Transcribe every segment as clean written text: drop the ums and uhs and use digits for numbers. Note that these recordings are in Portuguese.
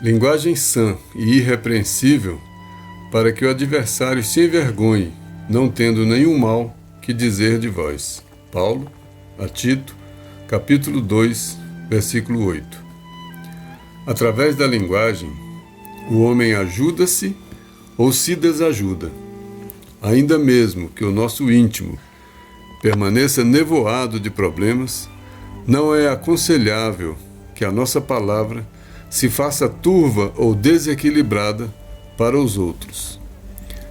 Linguagem sã e irrepreensível, para que o adversário se envergonhe, não tendo nenhum mal que dizer de vós. Paulo, a Tito, capítulo 2, versículo 8. Através da linguagem, o homem ajuda-se ou se desajuda. Ainda mesmo que o nosso íntimo permaneça nevoado de problemas, não é aconselhável que a nossa palavra se faça turva ou desequilibrada para os outros.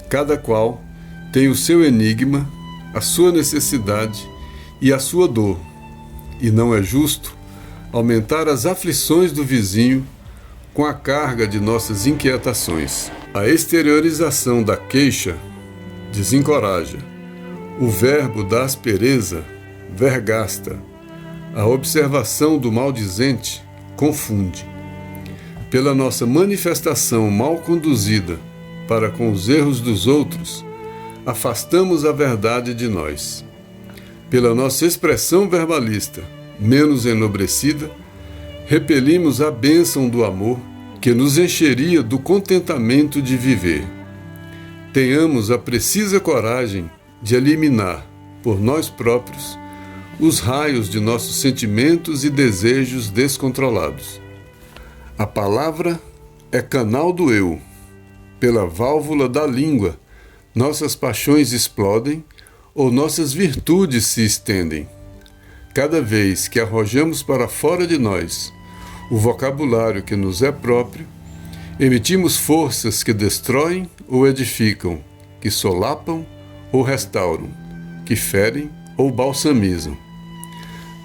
Cada qual tem o seu enigma, a sua necessidade e a sua dor, e não é justo aumentar as aflições do vizinho com a carga de nossas inquietações. A exteriorização da queixa desencoraja, o verbo da aspereza vergasta, a observação do maldizente confunde. Pela nossa manifestação mal conduzida para com os erros dos outros, afastamos a verdade de nós. Pela nossa expressão verbalista menos enobrecida, repelimos a bênção do amor que nos encheria do contentamento de viver. Tenhamos a precisa coragem de eliminar, por nós próprios, os raios de nossos sentimentos e desejos descontrolados. A palavra é canal do eu. Pela válvula da língua, nossas paixões explodem ou nossas virtudes se estendem. Cada vez que arrojamos para fora de nós o vocabulário que nos é próprio, emitimos forças que destroem ou edificam, que solapam ou restauram, que ferem ou balsamizam.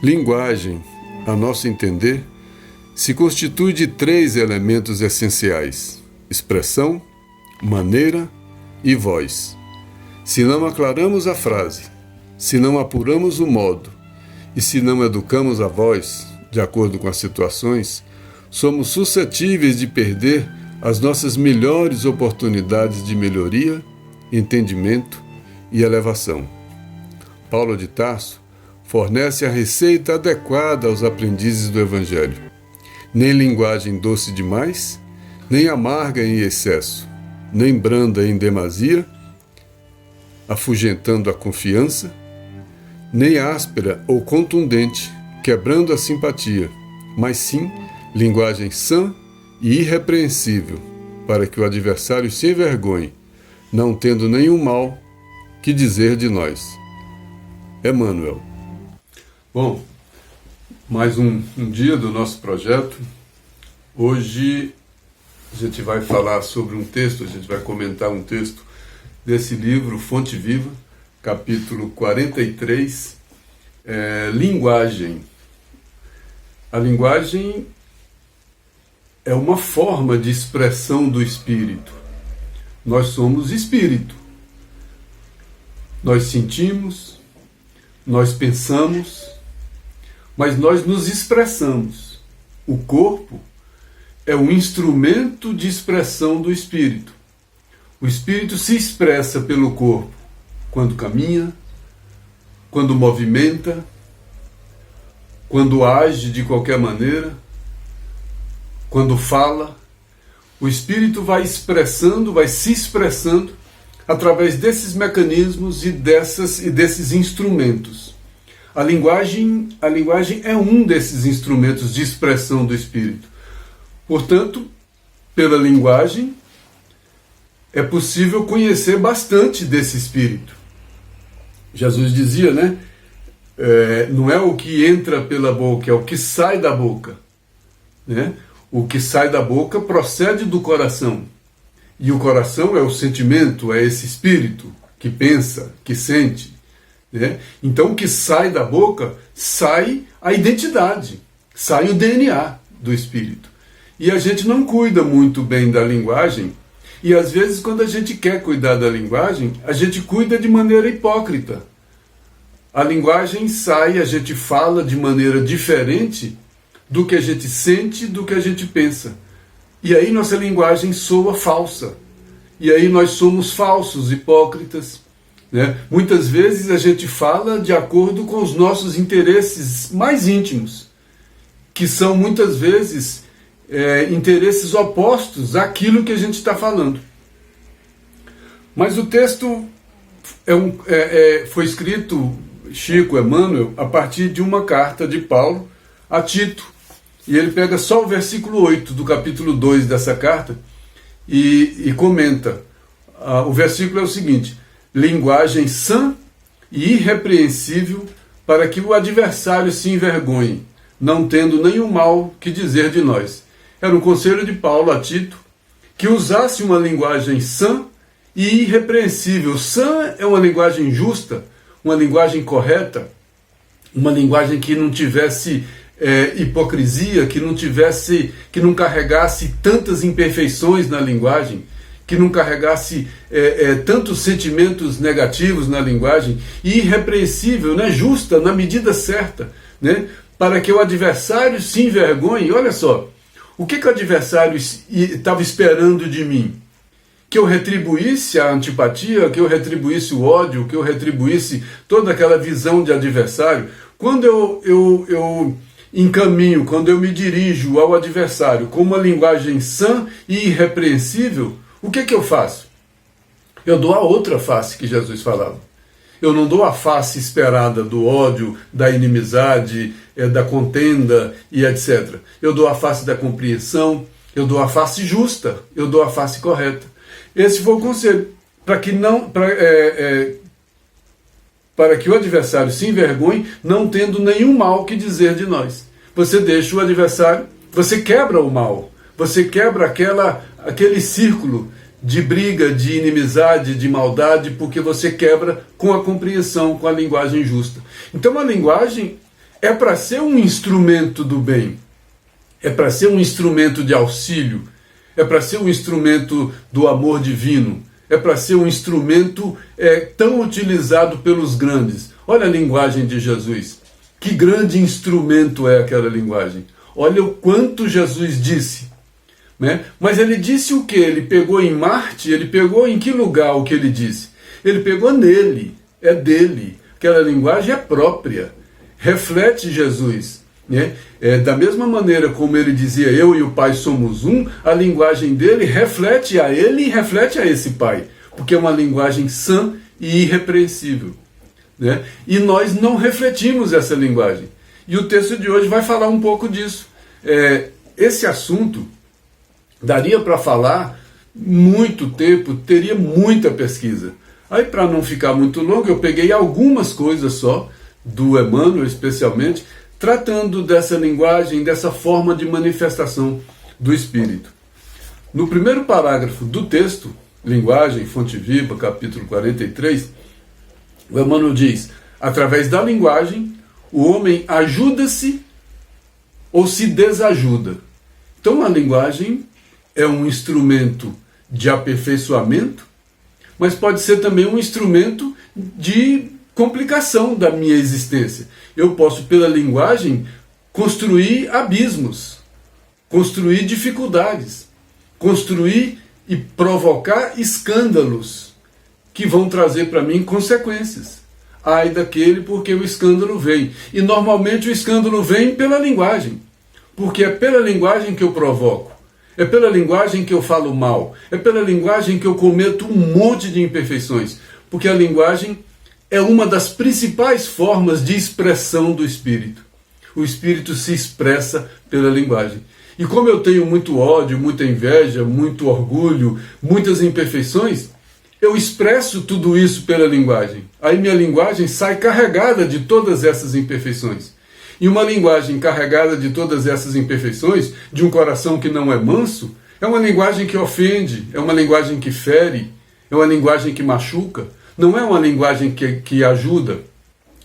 Linguagem, a nosso entender, se constitui de 3 elementos essenciais: expressão, maneira e voz. Se não aclaramos a frase, se não apuramos o modo e se não educamos a voz, de acordo com as situações, somos suscetíveis de perder as nossas melhores oportunidades de melhoria, entendimento e elevação. Paulo de Tarso fornece a receita adequada aos aprendizes do Evangelho. Nem linguagem doce demais, nem amarga em excesso, nem branda em demasia, afugentando a confiança, nem áspera ou contundente, quebrando a simpatia, mas sim linguagem sã e irrepreensível, para que o adversário se envergonhe, não tendo nenhum mal que dizer de nós. Emmanuel. Bom, mais um dia do nosso projeto. Hoje a gente vai falar sobre um texto, a gente vai comentar um texto desse livro, Fonte Viva, capítulo 43, Linguagem. A linguagem é uma forma de expressão do espírito. Nós somos espírito. Nós sentimos, nós pensamos, mas nós nos expressamos. O corpo é um instrumento de expressão do espírito. O espírito se expressa pelo corpo quando caminha, quando movimenta, quando age de qualquer maneira, quando fala. O espírito vai expressando, vai se expressando através desses mecanismos e desses instrumentos. A linguagem é um desses instrumentos de expressão do espírito. Portanto, pela linguagem, é possível conhecer bastante desse espírito. Jesus dizia, né? Não é o que entra pela boca, é o que sai da boca. Né? O que sai da boca procede do coração. E o coração é o sentimento, é esse espírito que pensa, que sente. Né? Então, o que sai da boca, sai a identidade, sai o DNA do espírito. E a gente não cuida muito bem da linguagem, e às vezes, quando a gente quer cuidar da linguagem, a gente cuida de maneira hipócrita. A linguagem sai, a gente fala de maneira diferente do que a gente sente, do que a gente pensa. E aí nossa linguagem soa falsa. E aí nós somos falsos, hipócritas. Né? Muitas vezes a gente fala de acordo com os nossos interesses mais íntimos, que são muitas vezes interesses opostos àquilo que a gente está falando. Mas o texto foi escrito, Chico Emmanuel, a partir de uma carta de Paulo a Tito. E ele pega só o versículo 8 do capítulo 2 dessa carta e comenta. O versículo é o seguinte: linguagem sã e irrepreensível, para que o adversário se envergonhe, não tendo nenhum mal que dizer de nós. Era um conselho de Paulo a Tito, que usasse uma linguagem sã e irrepreensível. Sã é uma linguagem justa, uma linguagem correta, uma linguagem que não tivesse hipocrisia, que não carregasse tantas imperfeições na linguagem, que não carregasse tantos sentimentos negativos na linguagem, e irrepreensível, né, justa, na medida certa, né, para que o adversário se envergonhe. Olha só, o que o adversário estava esperando de mim? Que eu retribuísse a antipatia, que eu retribuísse o ódio, que eu retribuísse toda aquela visão de adversário. Quando eu encaminho, quando eu me dirijo ao adversário com uma linguagem sã e irrepreensível, o que eu faço? Eu dou a outra face que Jesus falava. Eu não dou a face esperada do ódio, da inimizade, da contenda e etc. Eu dou a face da compreensão, eu dou a face justa, eu dou a face correta. Esse foi o conselho, para que o adversário se envergonhe, não tendo nenhum mal que dizer de nós. Você deixa o adversário, você quebra o mal, você quebra aquele círculo de briga, de inimizade, de maldade, porque você quebra com a compreensão, com a linguagem justa. Então a linguagem é para ser um instrumento do bem, é para ser um instrumento de auxílio, é para ser um instrumento do amor divino, é para ser um instrumento tão utilizado pelos grandes. Olha a linguagem de Jesus. Que grande instrumento é aquela linguagem. Olha o quanto Jesus disse. Né? Mas ele disse o que? Ele pegou em Marte, ele pegou em que lugar o que ele disse? Ele pegou nele, é dele. Aquela linguagem é própria, reflete Jesus. Né? Da mesma maneira como ele dizia, eu e o Pai somos um, a linguagem dele reflete a ele e reflete a esse Pai, porque é uma linguagem sã e irrepreensível. Né? E nós não refletimos essa linguagem. E o texto de hoje vai falar um pouco disso. Esse assunto daria para falar muito tempo, teria muita pesquisa. Aí, para não ficar muito longo, eu peguei algumas coisas só, do Emmanuel especialmente, tratando dessa linguagem, dessa forma de manifestação do Espírito. No primeiro parágrafo do texto, Linguagem, Fonte Viva, capítulo 43, o Emmanuel diz: através da linguagem, o homem ajuda-se ou se desajuda. Então a linguagem é um instrumento de aperfeiçoamento, mas pode ser também um instrumento de complicação da minha existência. Eu posso, pela linguagem, construir abismos, construir dificuldades, construir e provocar escândalos que vão trazer para mim consequências. Ai daquele porque o escândalo vem. E normalmente o escândalo vem pela linguagem, porque é pela linguagem que eu provoco, é pela linguagem que eu falo mal, é pela linguagem que eu cometo um monte de imperfeições, porque a linguagem é uma das principais formas de expressão do Espírito. O Espírito se expressa pela linguagem. E como eu tenho muito ódio, muita inveja, muito orgulho, muitas imperfeições, eu expresso tudo isso pela linguagem. Aí minha linguagem sai carregada de todas essas imperfeições. E uma linguagem carregada de todas essas imperfeições, de um coração que não é manso, é uma linguagem que ofende, é uma linguagem que fere, é uma linguagem que machuca. Não é uma linguagem que ajuda,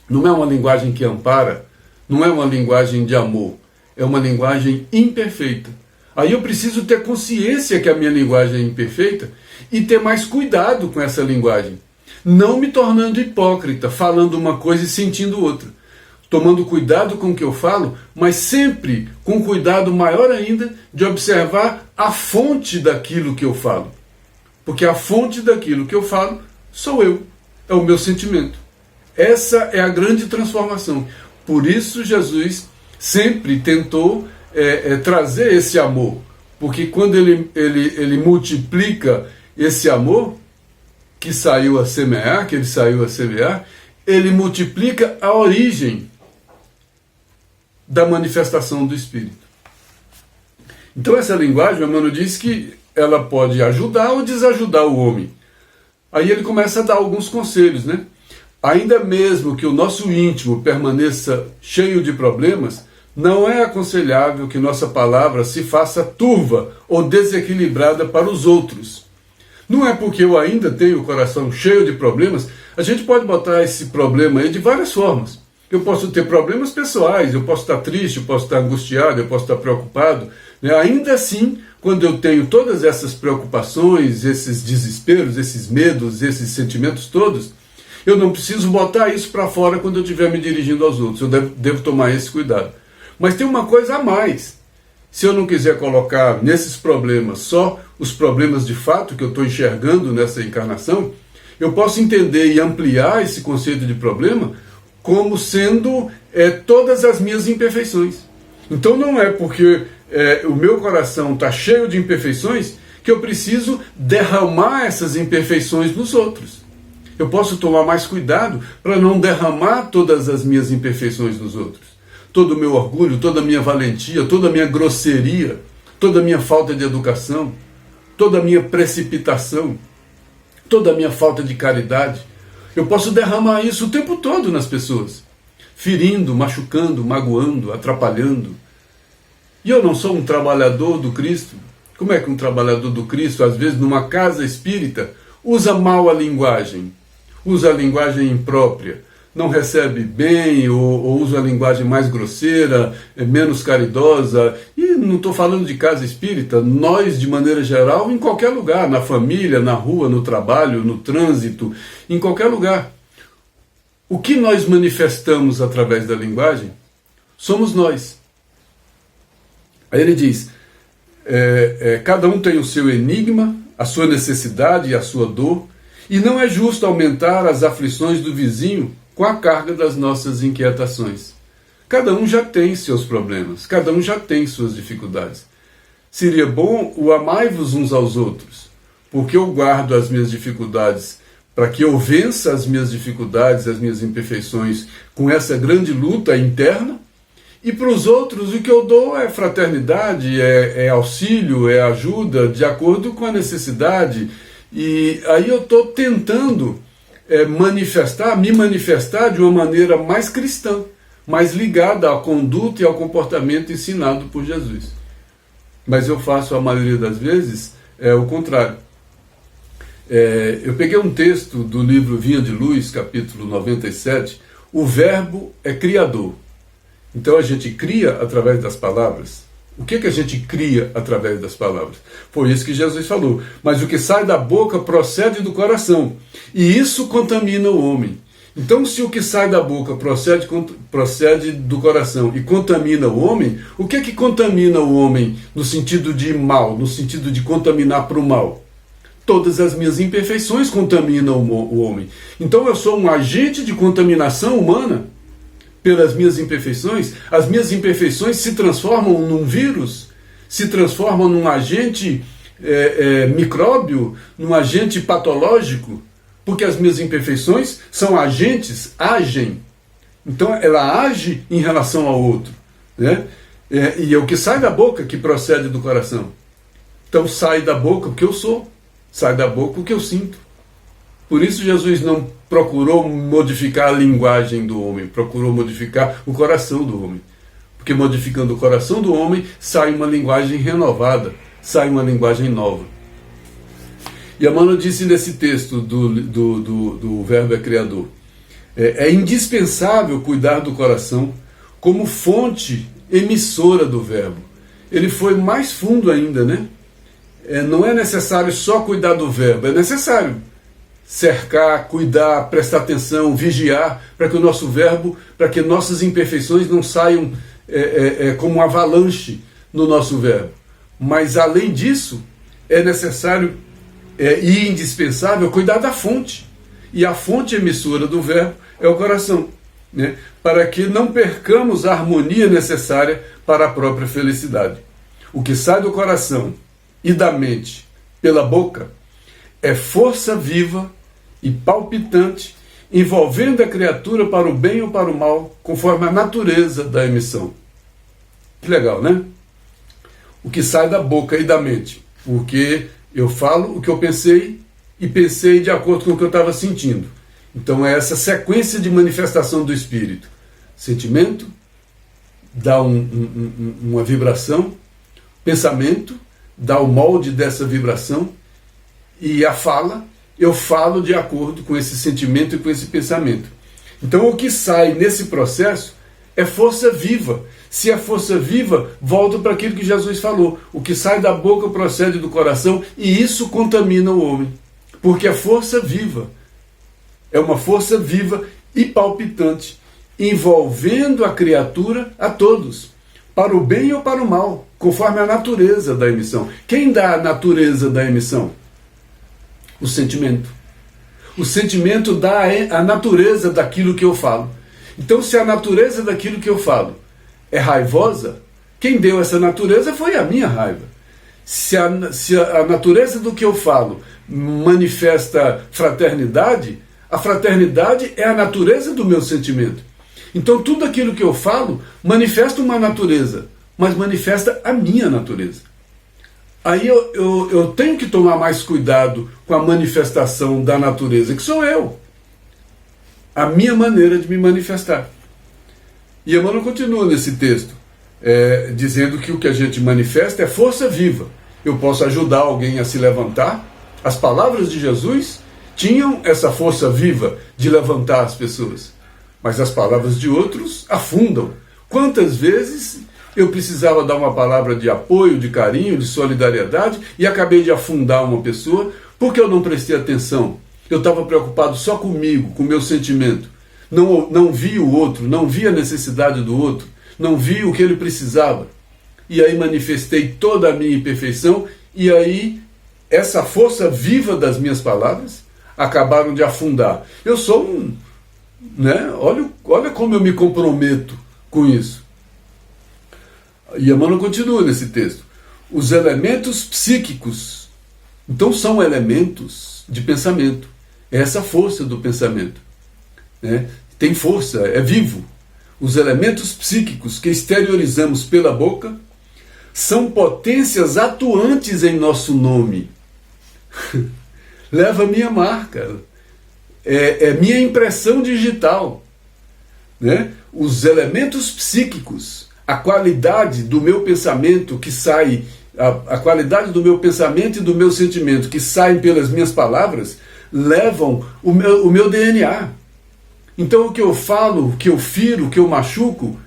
não é uma linguagem que ampara, não é uma linguagem de amor, é uma linguagem imperfeita. Aí eu preciso ter consciência que a minha linguagem é imperfeita e ter mais cuidado com essa linguagem, não me tornando hipócrita, falando uma coisa e sentindo outra, tomando cuidado com o que eu falo, mas sempre com cuidado maior ainda de observar a fonte daquilo que eu falo, porque a fonte daquilo que eu falo sou eu, é o meu sentimento. Essa é a grande transformação. Por isso Jesus sempre tentou trazer esse amor, porque quando ele multiplica esse amor que ele saiu a semear, ele multiplica a origem da manifestação do Espírito. Então essa linguagem, o Emmanuel diz que ela pode ajudar ou desajudar o homem. Aí ele começa a dar alguns conselhos, né? Ainda mesmo que o nosso íntimo permaneça cheio de problemas, não é aconselhável que nossa palavra se faça turva ou desequilibrada para os outros. Não é porque eu ainda tenho o coração cheio de problemas, a gente pode botar esse problema aí de várias formas. Eu posso ter problemas pessoais, eu posso estar triste, eu posso estar angustiado, eu posso estar preocupado, né? Ainda assim, quando eu tenho todas essas preocupações, esses desesperos, esses medos, esses sentimentos todos, eu não preciso botar isso para fora quando eu estiver me dirigindo aos outros. Eu devo tomar esse cuidado. Mas tem uma coisa a mais. Se eu não quiser colocar nesses problemas só os problemas de fato que eu estou enxergando nessa encarnação, eu posso entender e ampliar esse conceito de problema como sendo todas as minhas imperfeições. Então não é porque o meu coração está cheio de imperfeições que eu preciso derramar essas imperfeições nos outros. Eu posso tomar mais cuidado para não derramar todas as minhas imperfeições nos outros. Todo o meu orgulho, toda a minha valentia, toda a minha grosseria, toda a minha falta de educação, toda a minha precipitação, toda a minha falta de caridade. Eu posso derramar isso o tempo todo nas pessoas, ferindo, machucando, magoando, atrapalhando. E eu não sou um trabalhador do Cristo? Como é que um trabalhador do Cristo, às vezes numa casa espírita, usa mal a linguagem imprópria, não recebe bem ou usa a linguagem mais grosseira, menos caridosa? E não estou falando de casa espírita, nós de maneira geral, em qualquer lugar, na família, na rua, no trabalho, no trânsito, em qualquer lugar. O que nós manifestamos através da linguagem somos nós. Aí ele diz, cada um tem o seu enigma, a sua necessidade e a sua dor, e não é justo aumentar as aflições do vizinho com a carga das nossas inquietações. Cada um já tem seus problemas, cada um já tem suas dificuldades. Seria bom o amai-vos uns aos outros, porque eu guardo as minhas dificuldades para que eu vença as minhas dificuldades, as minhas imperfeições com essa grande luta interna, e para os outros o que eu dou é fraternidade, é auxílio, é ajuda, de acordo com a necessidade. E aí eu estou tentando me manifestar de uma maneira mais cristã, mais ligada à conduta e ao comportamento ensinado por Jesus. Mas eu faço, a maioria das vezes, o contrário. Eu peguei um texto do livro Vinha de Luz, capítulo 97, o verbo é criador. Então a gente cria através das palavras. O que a gente cria através das palavras? Foi isso que Jesus falou. Mas o que sai da boca procede do coração, e isso contamina o homem. Então, se o que sai da boca procede do coração e contamina o homem, o que contamina o homem no sentido de mal, no sentido de contaminar para o mal? Todas as minhas imperfeições contaminam o homem. Então eu sou um agente de contaminação humana pelas minhas imperfeições. As minhas imperfeições se transformam num vírus, se transformam num agente micróbio, num agente patológico, porque as minhas imperfeições são agentes, agem. Então ela age em relação ao outro, né? E é o que sai da boca que procede do coração. Então sai da boca o que eu sou, sai da boca o que eu sinto. Por isso Jesus não procurou modificar a linguagem do homem, procurou modificar o coração do homem. Porque modificando o coração do homem, sai uma linguagem renovada, sai uma linguagem nova. E Emmanuel disse nesse texto do Verbo é Criador, é indispensável cuidar do coração como fonte emissora do Verbo. Ele foi mais fundo ainda, né? Não é necessário só cuidar do Verbo, é necessário cercar, cuidar, prestar atenção, vigiar, para que o nosso verbo, para que nossas imperfeições não saiam como uma avalanche no nosso verbo. Mas além disso, é necessário e indispensável cuidar da fonte. E a fonte emissora do verbo é o coração. né, para que não percamos a harmonia necessária para a própria felicidade. O que sai do coração e da mente pela boca é força viva e palpitante, envolvendo a criatura para o bem ou para o mal, conforme a natureza da emissão. Que legal, né? O que sai da boca e da mente, porque eu falo o que eu pensei e pensei de acordo com o que eu estava sentindo. Então é essa sequência de manifestação do espírito. Sentimento dá uma vibração, pensamento dá o molde dessa vibração, e a fala, eu falo de acordo com esse sentimento e com esse pensamento. Então o que sai nesse processo é força viva. Se é força viva, volta para aquilo que Jesus falou. O que sai da boca procede do coração, e isso contamina o homem. Porque é força viva. É uma força viva e palpitante, envolvendo a criatura a todos, para o bem ou para o mal, conforme a natureza da emissão. Quem dá a natureza da emissão? O sentimento. O sentimento dá a natureza daquilo que eu falo. Então, se a natureza daquilo que eu falo é raivosa, quem deu essa natureza foi a minha raiva. Se a natureza do que eu falo manifesta fraternidade, a fraternidade é a natureza do meu sentimento. Então tudo aquilo que eu falo manifesta uma natureza, mas manifesta a minha natureza. Aí eu tenho que tomar mais cuidado com a manifestação da natureza, que sou eu. A minha maneira de me manifestar. E Emmanuel continua nesse texto, dizendo que o que a gente manifesta é força viva. Eu posso ajudar alguém a se levantar. As palavras de Jesus tinham essa força viva de levantar as pessoas. Mas as palavras de outros afundam. Quantas vezes eu precisava dar uma palavra de apoio, de carinho, de solidariedade, e acabei de afundar uma pessoa porque eu não prestei atenção. Eu estava preocupado só comigo, com o meu sentimento. Não vi o outro, não vi a necessidade do outro, não vi o que ele precisava. E aí manifestei toda a minha imperfeição, e aí essa força viva das minhas palavras acabaram de afundar. Eu sou olha como eu me comprometo com isso. E Emmanuel continua nesse texto. Os elementos psíquicos, então, são elementos de pensamento. É essa força do pensamento. Tem força, é vivo. Os elementos psíquicos que exteriorizamos pela boca são potências atuantes em nosso nome. Leva minha marca. É minha impressão digital. Os elementos psíquicos, a qualidade do meu pensamento que sai, a qualidade do meu pensamento e do meu sentimento que saem pelas minhas palavras, levam o meu DNA. Então o que eu falo, o que eu firo, o que eu machuco,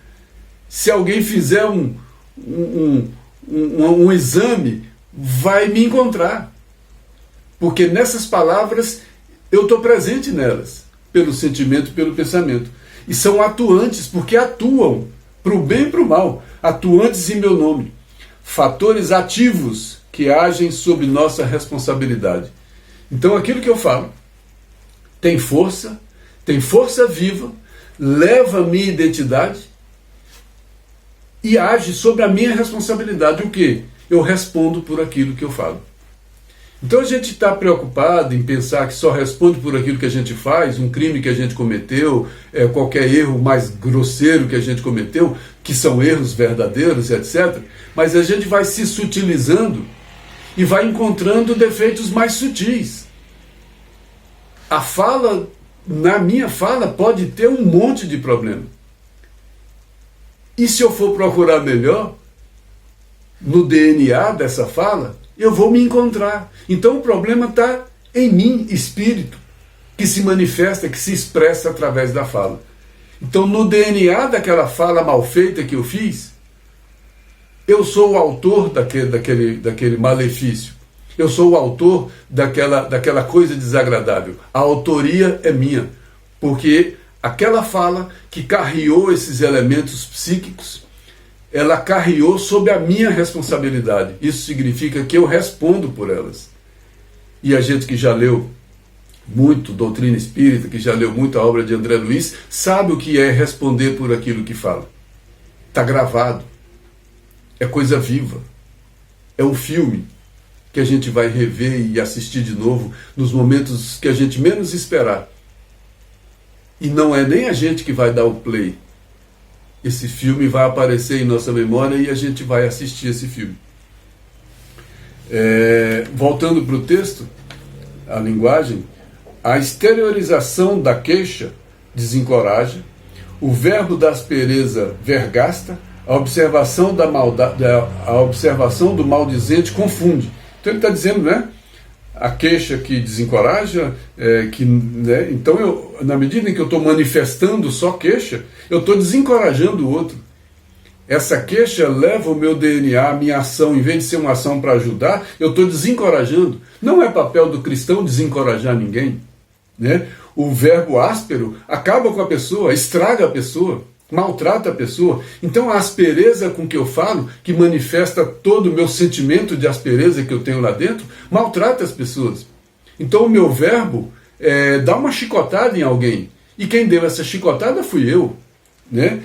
se alguém fizer um exame, vai me encontrar. Porque nessas palavras eu estou presente nelas, pelo sentimento e pelo pensamento. E são atuantes, porque atuam para o bem e para o mal, atuantes em meu nome. Fatores ativos que agem sob nossa responsabilidade. Então aquilo que eu falo tem força viva, leva a minha identidade e age sobre a minha responsabilidade. O quê? Eu respondo por aquilo que eu falo. Então a gente está preocupado em pensar que só responde por aquilo que a gente faz, um crime que a gente cometeu, qualquer erro mais grosseiro que a gente cometeu, que são erros verdadeiros, etc. Mas a gente vai se sutilizando e vai encontrando defeitos mais sutis. A fala, na minha fala, pode ter um monte de problema. E se eu for procurar melhor, no DNA dessa fala, eu vou me encontrar. Então o problema está em mim, espírito, que se manifesta, que se expressa através da fala. Então no DNA daquela fala mal feita que eu fiz, eu sou o autor daquele malefício. Eu sou o autor daquela coisa desagradável. A autoria é minha, porque aquela fala que carreou esses elementos psíquicos, ela carreou sob a minha responsabilidade. Isso significa que eu respondo por elas. E a gente que já leu muito doutrina espírita, que já leu muito a obra de André Luiz, sabe o que é responder por aquilo que fala. Está gravado. É coisa viva. É um filme que a gente vai rever e assistir de novo nos momentos que a gente menos esperar. E não é nem a gente que vai dar o play. Esse filme vai aparecer em nossa memória e a gente vai assistir esse filme. Voltando para o texto, a linguagem, a exteriorização da queixa desencoraja, o verbo da aspereza vergasta, a observação da maldade, a observação do maldizente confunde. Então ele está dizendo, né? A queixa que desencoraja, né, então na medida em que eu estou manifestando só queixa, eu estou desencorajando o outro. Essa queixa leva o meu DNA, a minha ação, em vez de ser uma ação para ajudar, eu estou desencorajando. Não é papel do cristão desencorajar ninguém, né? O verbo áspero acaba com a pessoa, estraga a pessoa, maltrata a pessoa. Então a aspereza com que eu falo, que manifesta todo o meu sentimento de aspereza que eu tenho lá dentro, maltrata as pessoas. Então o meu verbo dá uma chicotada em alguém. E quem deu essa chicotada fui eu, né?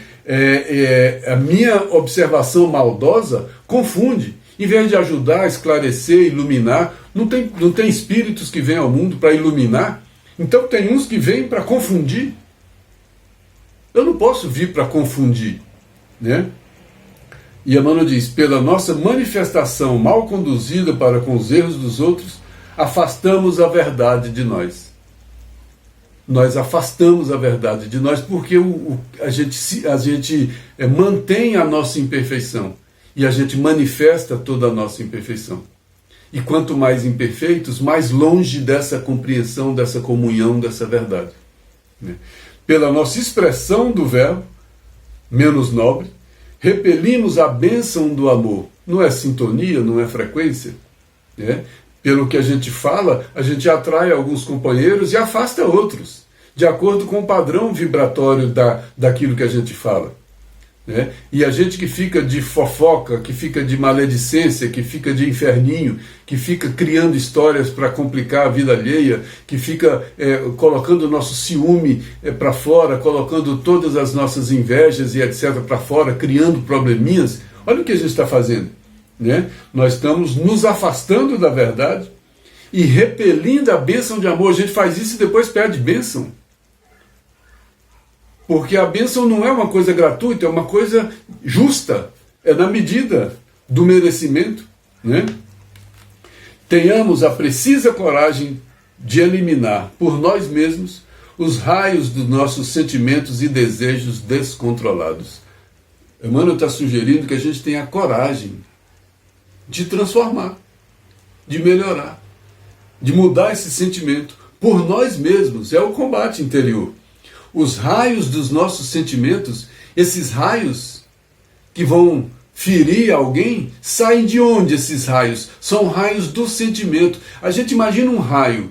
A minha observação maldosa confunde. Em vez de ajudar, esclarecer, iluminar, não tem espíritos que vêm ao mundo para iluminar. Então tem uns que vêm para confundir. Eu não posso vir para confundir, né? E Emmanuel diz, pela nossa manifestação mal conduzida para com os erros dos outros, afastamos a verdade de nós. Nós afastamos a verdade de nós porque a gente mantém a nossa imperfeição e a gente manifesta toda a nossa imperfeição. E quanto mais imperfeitos, mais longe dessa compreensão, dessa comunhão, dessa verdade, né? Pela nossa expressão do verbo, menos nobre, repelimos a bênção do amor. Não é sintonia, não é frequência, né? Pelo que a gente fala, a gente atrai alguns companheiros e afasta outros, de acordo com o padrão vibratório daquilo que a gente fala, né? E a gente que fica de fofoca, que fica de maledicência, que fica de inferninho, que fica criando histórias para complicar a vida alheia, que fica colocando o nosso ciúme para fora, colocando todas as nossas invejas e etc. para fora, criando probleminhas. Olha o que a gente está fazendo, né? Nós estamos nos afastando da verdade e repelindo a bênção de amor. A gente faz isso e depois perde bênção. Porque a bênção não é uma coisa gratuita, é uma coisa justa, é na medida do merecimento, né? Tenhamos a precisa coragem de eliminar por nós mesmos os raios dos nossos sentimentos e desejos descontrolados. Emmanuel está sugerindo que a gente tenha a coragem de transformar, de melhorar, de mudar esse sentimento por nós mesmos. É o combate interior. Os raios dos nossos sentimentos, esses raios que vão ferir alguém, saem de onde esses raios? São raios do sentimento. A gente imagina um raio.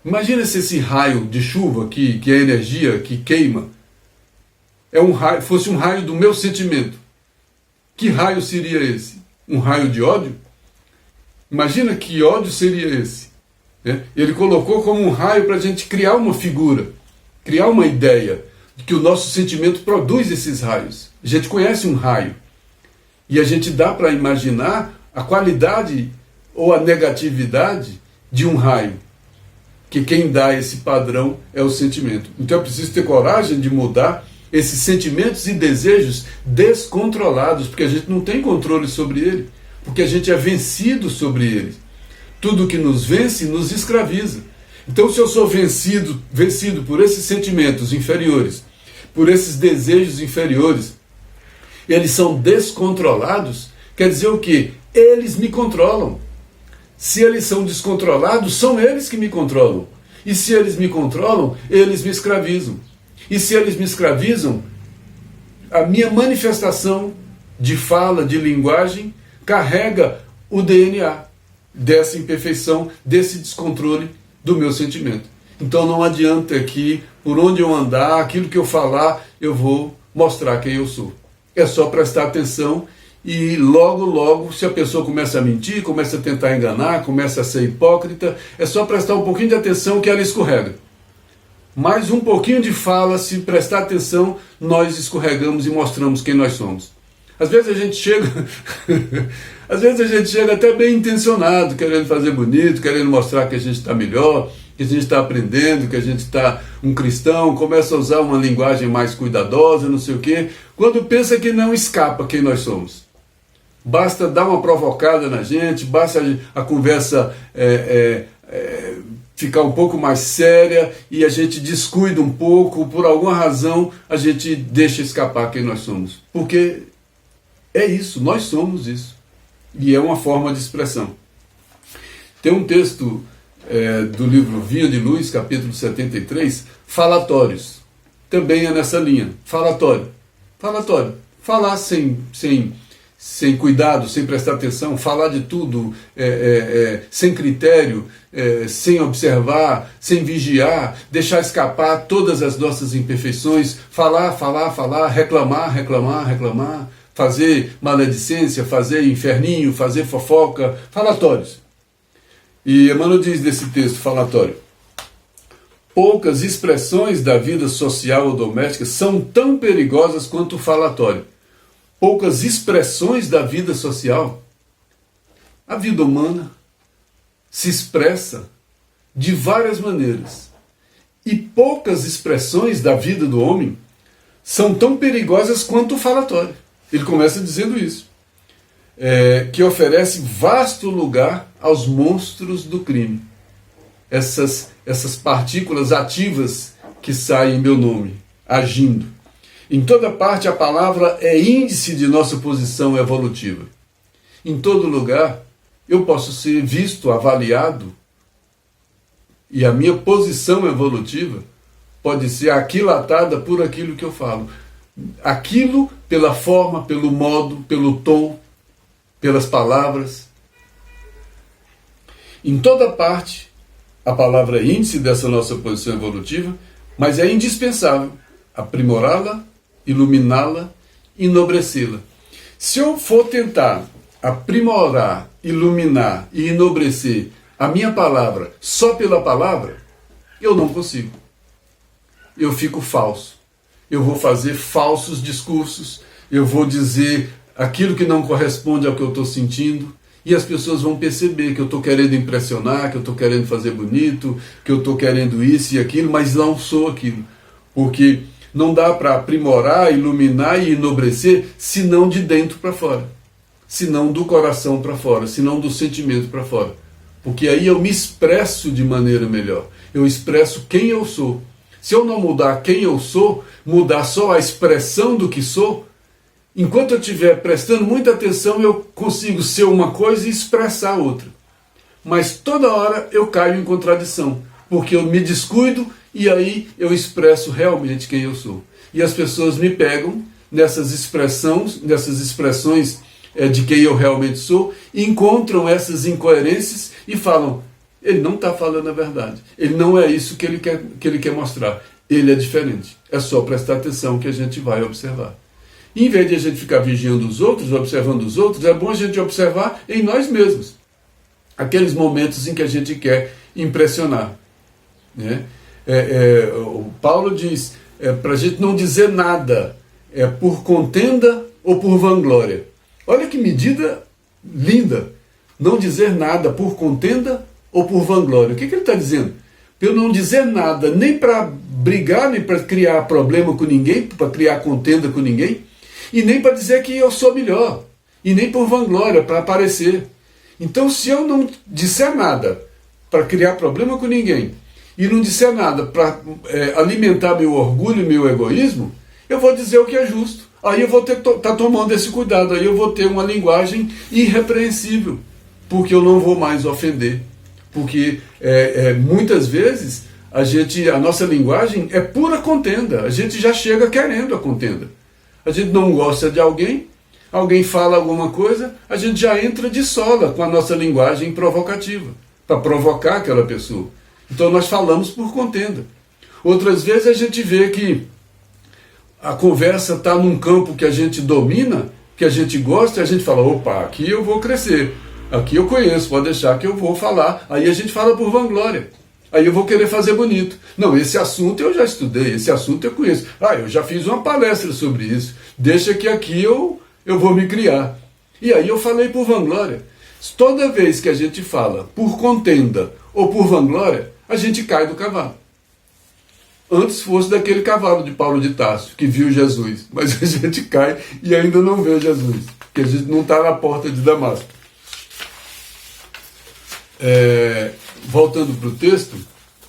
Imagina se esse raio de chuva, que é energia, que queima, fosse um raio do meu sentimento. Que raio seria esse? Um raio de ódio? Imagina que ódio seria esse, né? Ele colocou como um raio para a gente criar uma figura, criar uma ideia de que o nosso sentimento produz esses raios. A gente conhece um raio e a gente dá para imaginar a qualidade ou a negatividade de um raio, que quem dá esse padrão é o sentimento. Então é preciso ter coragem de mudar esses sentimentos e desejos descontrolados, porque a gente não tem controle sobre ele, porque a gente é vencido sobre ele. Tudo que nos vence nos escraviza. Então, se eu sou vencido por esses sentimentos inferiores, por esses desejos inferiores, eles são descontrolados, quer dizer o quê? Eles me controlam. Se eles são descontrolados, são eles que me controlam. E se eles me controlam, eles me escravizam. E se eles me escravizam, a minha manifestação de fala, de linguagem, carrega o DNA dessa imperfeição, desse descontrole do meu sentimento. Então não adianta que, por onde eu andar, aquilo que eu falar, eu vou mostrar quem eu sou. É só prestar atenção e logo, logo, se a pessoa começa a mentir, começa a tentar enganar, começa a ser hipócrita, é só prestar um pouquinho de atenção que ela escorrega. Mais um pouquinho de fala, se prestar atenção, nós escorregamos e mostramos quem nós somos. Às vezes a gente chega, às vezes a gente chega até bem intencionado, querendo fazer bonito, querendo mostrar que a gente está melhor, que a gente está aprendendo, que a gente está um cristão, começa a usar uma linguagem mais cuidadosa, não sei o quê, quando pensa que não escapa quem nós somos. Basta dar uma provocada na gente, basta a conversa ficar um pouco mais séria e a gente descuida um pouco, por alguma razão a gente deixa escapar quem nós somos. Porque é isso, nós somos isso. E é uma forma de expressão. Tem um texto do livro Vinha de Luz, capítulo 73, falatórios. Também é nessa linha, falatório. Falatório. Falar sem cuidado, sem prestar atenção, falar de tudo sem critério, sem observar, sem vigiar, deixar escapar todas as nossas imperfeições, falar, reclamar, fazer maledicência, fazer inferninho, fazer fofoca, falatórios. E Emmanuel diz nesse texto falatório: poucas expressões da vida social ou doméstica são tão perigosas quanto o falatório. Poucas expressões da vida social. A vida humana se expressa de várias maneiras. E poucas expressões da vida do homem são tão perigosas quanto o falatório. Ele começa dizendo isso. Que oferece vasto lugar aos monstros do crime. Essas partículas ativas que saem em meu nome, agindo. Em toda parte a palavra é índice de nossa posição evolutiva. Em todo lugar eu posso ser visto, avaliado, e a minha posição evolutiva pode ser aquilatada por aquilo que eu falo. Aquilo pela forma, pelo modo, pelo tom, pelas palavras. Em toda parte a palavra é índice dessa nossa posição evolutiva, mas é indispensável aprimorá-la, iluminá-la, enobrecê-la. Se eu for tentar aprimorar, iluminar e enobrecer a minha palavra só pela palavra, eu não consigo. Eu fico falso. Eu vou fazer falsos discursos, eu vou dizer aquilo que não corresponde ao que eu estou sentindo, e as pessoas vão perceber que eu estou querendo impressionar, que eu estou querendo fazer bonito, que eu estou querendo isso e aquilo, mas não sou aquilo. Porque não dá para aprimorar, iluminar e enobrecer, senão de dentro para fora. Senão do coração para fora, senão do sentimento para fora. Porque aí eu me expresso de maneira melhor. Eu expresso quem eu sou. Se eu não mudar quem eu sou, mudar só a expressão do que sou, enquanto eu estiver prestando muita atenção, eu consigo ser uma coisa e expressar outra. Mas toda hora eu caio em contradição, porque eu me descuido e aí eu expresso realmente quem eu sou. E as pessoas me pegam nessas expressões de quem eu realmente sou, encontram essas incoerências e falam: ele não está falando a verdade, ele não é isso que ele quer mostrar, ele é diferente. É só prestar atenção que a gente vai observar. E em vez de a gente ficar vigiando os outros, observando os outros, é bom a gente observar em nós mesmos aqueles momentos em que a gente quer impressionar, né? O Paulo diz para a gente não dizer nada por contenda ou por vanglória. Olha que medida linda! Não dizer nada por contenda ou por vanglória. O que ele está dizendo? Para eu não dizer nada nem para brigar, nem para criar problema com ninguém, para criar contenda com ninguém, e nem para dizer que eu sou melhor, e nem por vanglória, para aparecer. Então, se eu não disser nada para criar problema com ninguém, e não disser nada para alimentar meu orgulho e meu egoísmo, eu vou dizer o que é justo. Aí eu vou estar tomando esse cuidado, aí eu vou ter uma linguagem irrepreensível, porque eu não vou mais ofender. Porque muitas vezes a nossa linguagem é pura contenda, a gente já chega querendo a contenda. A gente não gosta de alguém fala alguma coisa, a gente já entra de sola com a nossa linguagem provocativa, para provocar aquela pessoa. Então nós falamos por contenda. Outras vezes a gente vê que a conversa está num campo que a gente domina que a gente gosta, a gente fala, opa, aqui eu vou crescer, aqui eu conheço, pode deixar que eu vou falar. Aí a gente fala por vanglória. Aí eu vou querer fazer bonito. Não, esse assunto eu já estudei, esse assunto eu conheço. Eu já fiz uma palestra sobre isso. Deixa que aqui eu vou me criar. E aí eu falei por vanglória. Toda vez que a gente fala por contenda ou por vanglória, a gente cai do cavalo. Antes fosse daquele cavalo de Paulo de Tarso, que viu Jesus. Mas a gente cai e ainda não vê Jesus, porque a gente não está na porta de Damasco. Voltando para o texto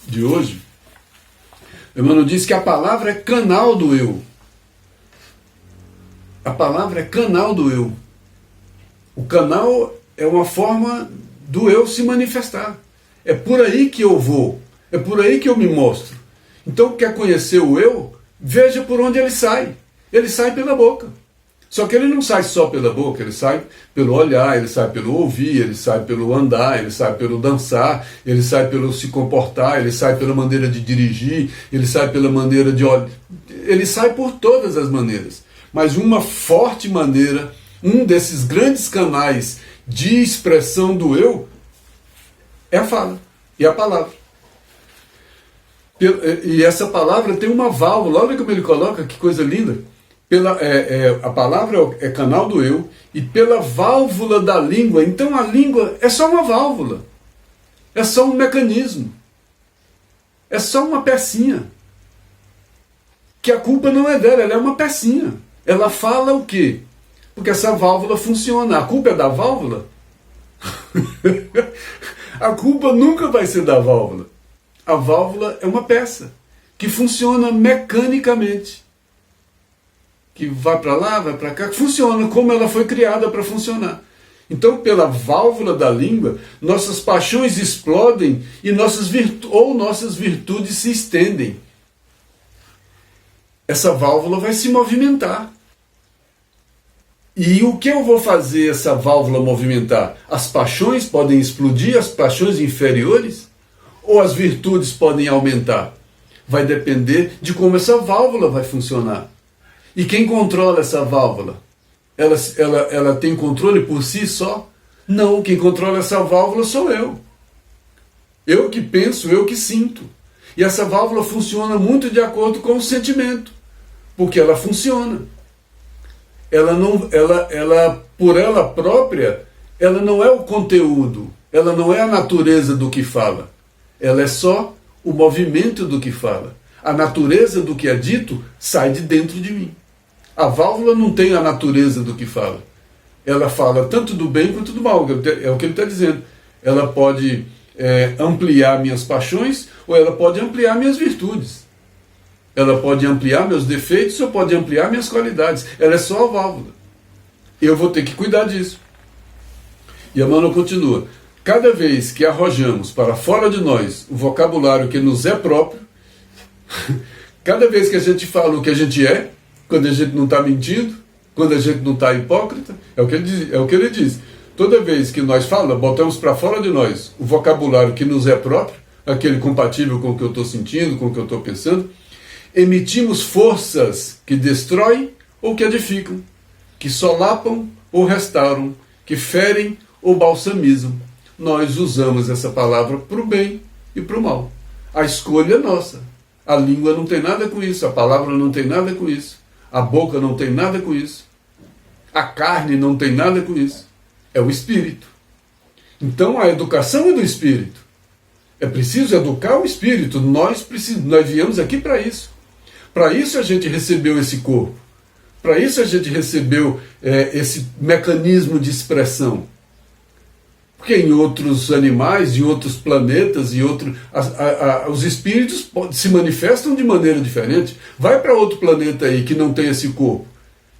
de hoje, Emmanuel diz que a palavra é canal do eu. A palavra é canal do eu. O canal é uma forma do eu se manifestar. É por aí que eu vou, é por aí que eu me mostro. Então, quer conhecer o eu? Veja por onde ele sai. Ele sai pela boca. Só que ele não sai só pela boca, ele sai pelo olhar, ele sai pelo ouvir, ele sai pelo andar, ele sai pelo dançar, ele sai pelo se comportar, ele sai pela maneira de dirigir, ele sai pela maneira de olhar. Ele sai por todas as maneiras. Mas uma forte maneira, um desses grandes canais de expressão do eu, é a fala e a palavra. E essa palavra tem uma válvula, olha como ele coloca, que coisa linda. A palavra é canal do eu, e pela válvula da língua, então a língua é só uma válvula, é só um mecanismo, é só uma pecinha, que a culpa não é dela, ela é uma pecinha. Ela fala o quê? Porque essa válvula funciona. A culpa é da válvula? A culpa nunca vai ser da válvula. A válvula é uma peça que funciona mecanicamente, que vai para lá, vai para cá, que funciona como ela foi criada para funcionar. Então, pela válvula da língua, nossas paixões explodem e nossas virtudes se estendem. Essa válvula vai se movimentar. E o que eu vou fazer essa válvula movimentar? As paixões podem explodir, as paixões inferiores? Ou as virtudes podem aumentar? Vai depender de como essa válvula vai funcionar. E quem controla essa válvula? Ela tem controle por si só? Não, quem controla essa válvula sou eu. Eu que penso, eu que sinto. E essa válvula funciona muito de acordo com o sentimento, porque ela funciona. Por ela própria, ela não é o conteúdo, ela não é a natureza do que fala. Ela é só o movimento do que fala. A natureza do que é dito sai de dentro de mim. A válvula não tem a natureza do que fala. Ela fala tanto do bem quanto do mal, é o que ele está dizendo. Ela pode ampliar minhas paixões, ou ela pode ampliar minhas virtudes. Ela pode ampliar meus defeitos, ou pode ampliar minhas qualidades. Ela é só a válvula. Eu vou ter que cuidar disso. E Emmanuel continua. Cada vez que arrojamos para fora de nós o vocabulário que nos é próprio, cada vez que a gente fala o que a gente é, quando a gente não está mentindo, quando a gente não está hipócrita, é o que ele diz. Toda vez que nós falamos, botamos para fora de nós o vocabulário que nos é próprio, aquele compatível com o que eu estou sentindo, com o que eu estou pensando, emitimos forças que destroem ou que edificam, que solapam ou restauram, que ferem ou balsamizam. Nós usamos essa palavra para o bem e para o mal. A escolha é nossa. A língua não tem nada com isso, a palavra não tem nada com isso, a boca não tem nada com isso, a carne não tem nada com isso. É o espírito. Então a educação é do espírito. É preciso educar o espírito. Nós viemos aqui para isso. Para isso a gente recebeu esse corpo. Para isso a gente recebeu esse mecanismo de expressão. Porque em outros animais, em outros planetas, os espíritos se manifestam de maneira diferente. Vai para outro planeta aí que não tem esse corpo.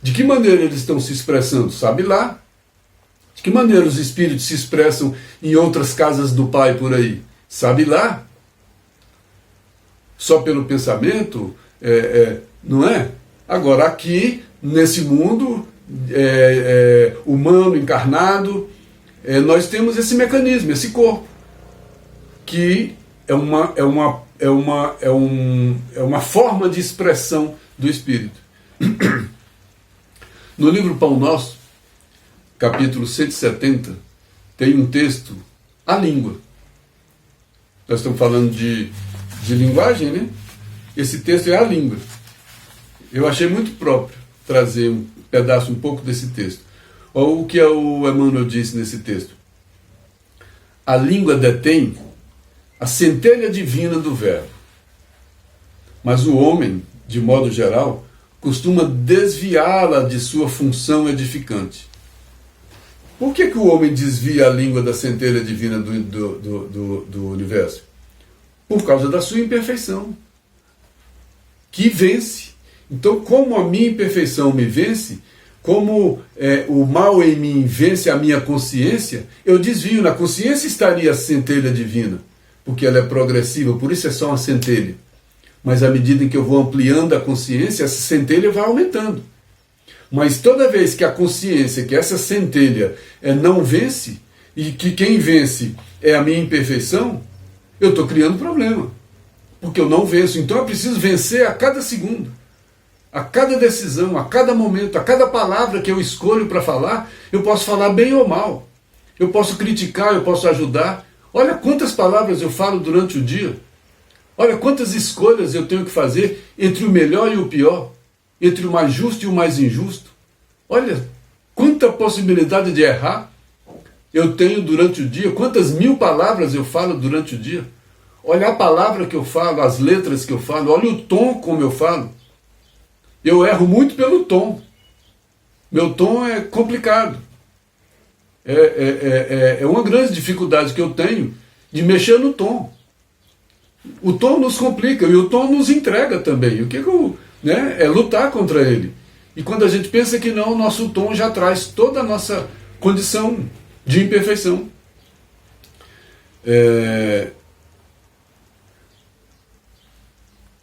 De que maneira eles estão se expressando? Sabe lá. De que maneira os espíritos se expressam em outras casas do Pai por aí? Sabe lá. Só pelo pensamento, não é? Agora aqui, nesse mundo humano, encarnado, nós temos esse mecanismo, esse corpo, que é uma forma de expressão do espírito. No livro Pão Nosso, capítulo 170, tem um texto, a língua. Nós estamos falando de linguagem, né? Esse texto é a língua. Eu achei muito próprio trazer um pedaço, um pouco desse texto. Olha o que o Emmanuel disse nesse texto. A língua detém a centelha divina do verbo. Mas o homem, de modo geral, costuma desviá-la de sua função edificante. Por que o homem desvia a língua da centelha divina do universo? Por causa da sua imperfeição, que vence. Então, como a minha imperfeição me vence, como o mal em mim vence a minha consciência, eu desvio. Na consciência estaria a centelha divina, porque ela é progressiva, por isso é só uma centelha. Mas à medida em que eu vou ampliando a consciência, essa centelha vai aumentando. Mas toda vez que a consciência, que essa centelha não vence, e que quem vence é a minha imperfeição, eu estou criando problema. Porque eu não venço. Então eu preciso vencer a cada segundo, a cada decisão, a cada momento, a cada palavra que eu escolho para falar. Eu posso falar bem ou mal. Eu posso criticar, eu posso ajudar. Olha quantas palavras eu falo durante o dia. Olha quantas escolhas eu tenho que fazer entre o melhor e o pior, entre o mais justo e o mais injusto. Olha quanta possibilidade de errar eu tenho durante o dia, quantas mil palavras eu falo durante o dia. Olha a palavra que eu falo, as letras que eu falo, olha o tom como eu falo. Eu erro muito pelo tom. Meu tom é complicado. É uma grande dificuldade que eu tenho de mexer no tom. O tom nos complica e o tom nos entrega também. O que é lutar contra ele. E quando a gente pensa que não, o nosso tom já traz toda a nossa condição de imperfeição.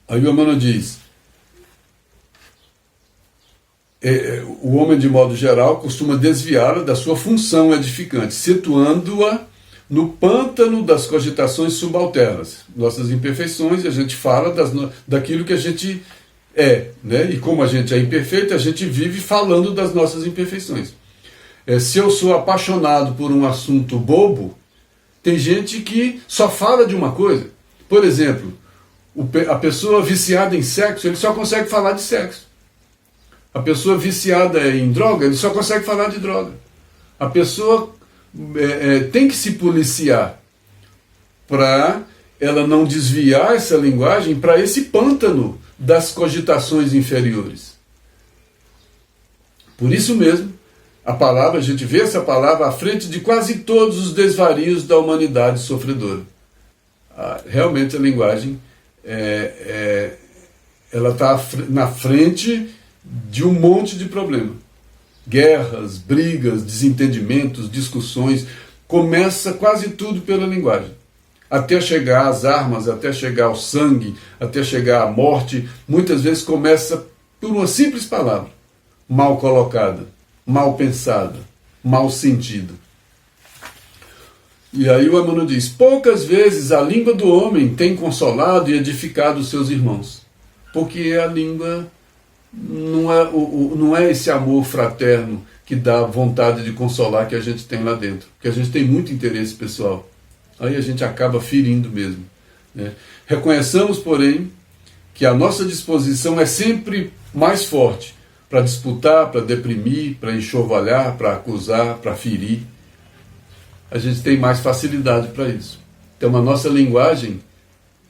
Aí o Emmanuel diz, o homem de modo geral costuma desviá-la da sua função edificante, situando-a no pântano das cogitações subalternas, nossas imperfeições, e a gente fala daquilo que a gente né? E como a gente é imperfeito, a gente vive falando das nossas imperfeições. Se eu sou apaixonado por um assunto bobo, tem gente que só fala de uma coisa. Por exemplo, a pessoa viciada em sexo, ele só consegue falar de sexo. A pessoa viciada em droga, ele só consegue falar de droga. A pessoa tem que se policiar para ela não desviar essa linguagem para esse pântano das cogitações inferiores. Por isso mesmo, a palavra, a gente vê essa palavra à frente de quase todos os desvarios da humanidade sofredora. Realmente a linguagem ela está na frente de um monte de problema. Guerras, brigas, desentendimentos, discussões, começa quase tudo pela linguagem. Até chegar às armas, até chegar ao sangue, até chegar à morte, muitas vezes começa por uma simples palavra, mal colocada, mal pensada, mal sentida. E aí o Emmanuel diz, poucas vezes a língua do homem tem consolado e edificado os seus irmãos, porque a língua não é esse amor fraterno que dá vontade de consolar que a gente tem lá dentro, porque a gente tem muito interesse pessoal. Aí a gente acaba ferindo mesmo, né? Reconheçamos, porém, que a nossa disposição é sempre mais forte para disputar, para deprimir, para enxovalhar, para acusar, para ferir. A gente tem mais facilidade para isso. Então a nossa linguagem,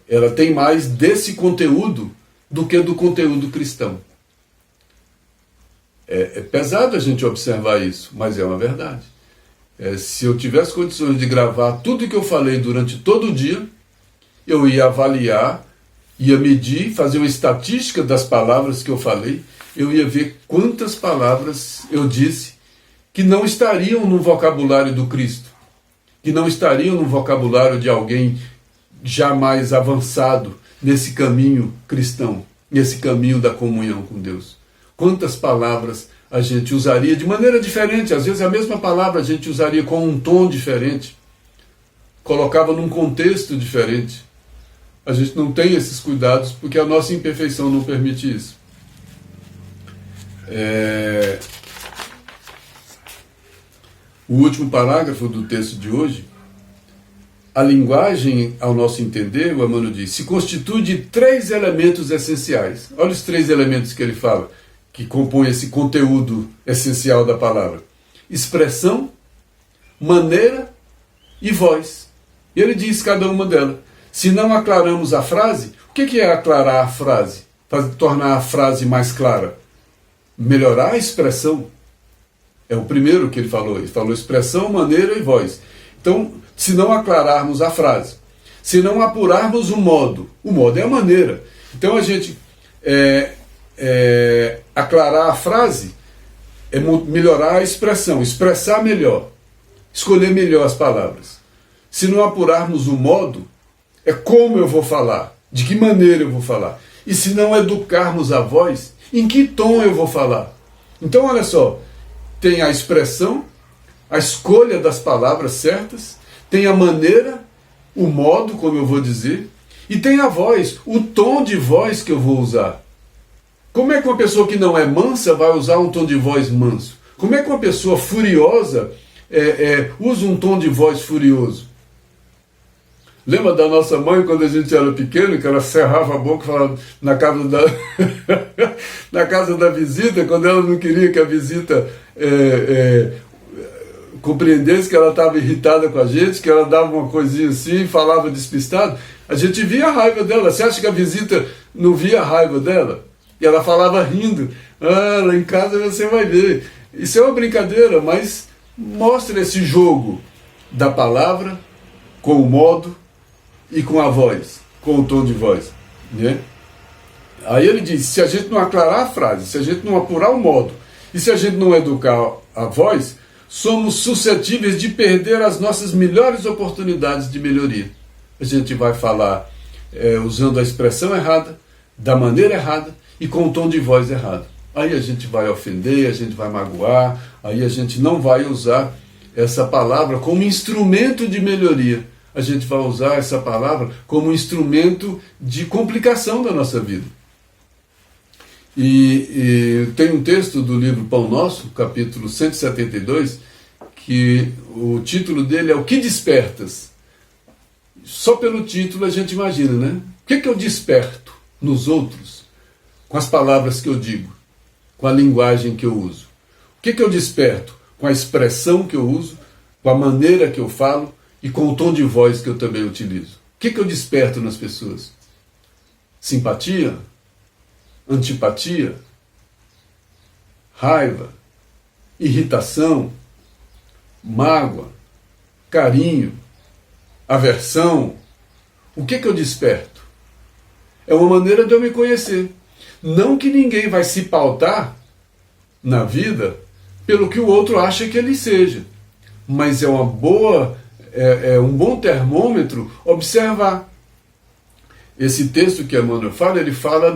ela tem mais desse conteúdo do que do conteúdo cristão. É pesado a gente observar isso, mas é uma verdade. Se eu tivesse condições de gravar tudo que eu falei durante todo o dia, eu ia avaliar, ia medir, fazer uma estatística das palavras que eu falei, eu ia ver quantas palavras eu disse que não estariam no vocabulário do Cristo, que não estariam no vocabulário de alguém jamais avançado nesse caminho cristão, nesse caminho da comunhão com Deus. Quantas palavras a gente usaria de maneira diferente, às vezes a mesma palavra a gente usaria com um tom diferente, colocava num contexto diferente. A gente não tem esses cuidados porque a nossa imperfeição não permite isso. o último parágrafo do texto de hoje, a linguagem, ao nosso entender, o Emmanuel diz, se constitui de 3 elementos essenciais. Olha os 3 elementos que ele fala, que compõem esse conteúdo essencial da palavra. Expressão, maneira e voz. E ele diz cada uma delas. Se não aclaramos a frase, o que é aclarar a frase? Tornar a frase mais clara? Melhorar a expressão. É o primeiro que ele falou. Ele falou expressão, maneira e voz. Então, se não aclararmos a frase, se não apurarmos o modo é a maneira. Então a gente aclarar a frase é melhorar a expressão, expressar melhor, escolher melhor as palavras. Se não apurarmos o modo, é como eu vou falar, de que maneira eu vou falar. E se não educarmos a voz, em que tom eu vou falar. Então olha só, tem a expressão, a escolha das palavras certas, tem a maneira, o modo, como eu vou dizer, e tem a voz, o tom de voz que eu vou usar. Como é que uma pessoa que não é mansa vai usar um tom de voz manso? Como é que uma pessoa furiosa usa um tom de voz furioso? Lembra da nossa mãe quando a gente era pequeno, que ela cerrava a boca e falava na casa na casa da visita, quando ela não queria que a visita compreendesse que ela estava irritada com a gente, que ela dava uma coisinha assim, falava despistado, a gente via a raiva dela. Você acha que a visita não via a raiva dela? E ela falava rindo, lá em casa você vai ver. Isso é uma brincadeira, mas mostra esse jogo da palavra com o modo e com a voz, com o tom de voz, né? Aí ele diz, se a gente não aclarar a frase, se a gente não apurar o modo, e se a gente não educar a voz, somos suscetíveis de perder as nossas melhores oportunidades de melhoria. A gente vai falar usando a expressão errada, da maneira errada e com o tom de voz errado. Aí a gente vai ofender, a gente vai magoar, aí a gente não vai usar essa palavra como instrumento de melhoria. A gente vai usar essa palavra como instrumento de complicação da nossa vida. E tem um texto do livro Pão Nosso, capítulo 172, que o título dele é O que Despertas? Só pelo título a gente imagina, né? O que eu desperto nos outros com as palavras que eu digo, com a linguagem que eu uso? O que eu desperto com a expressão que eu uso, com a maneira que eu falo e com o tom de voz que eu também utilizo? O que eu desperto nas pessoas? Simpatia? Antipatia, raiva, irritação, mágoa, carinho, aversão. O que eu desperto? É uma maneira de eu me conhecer. Não que ninguém vai se pautar na vida pelo que o outro acha que ele seja, mas é um bom termômetro observar. Esse texto que Emmanuel fala, ele fala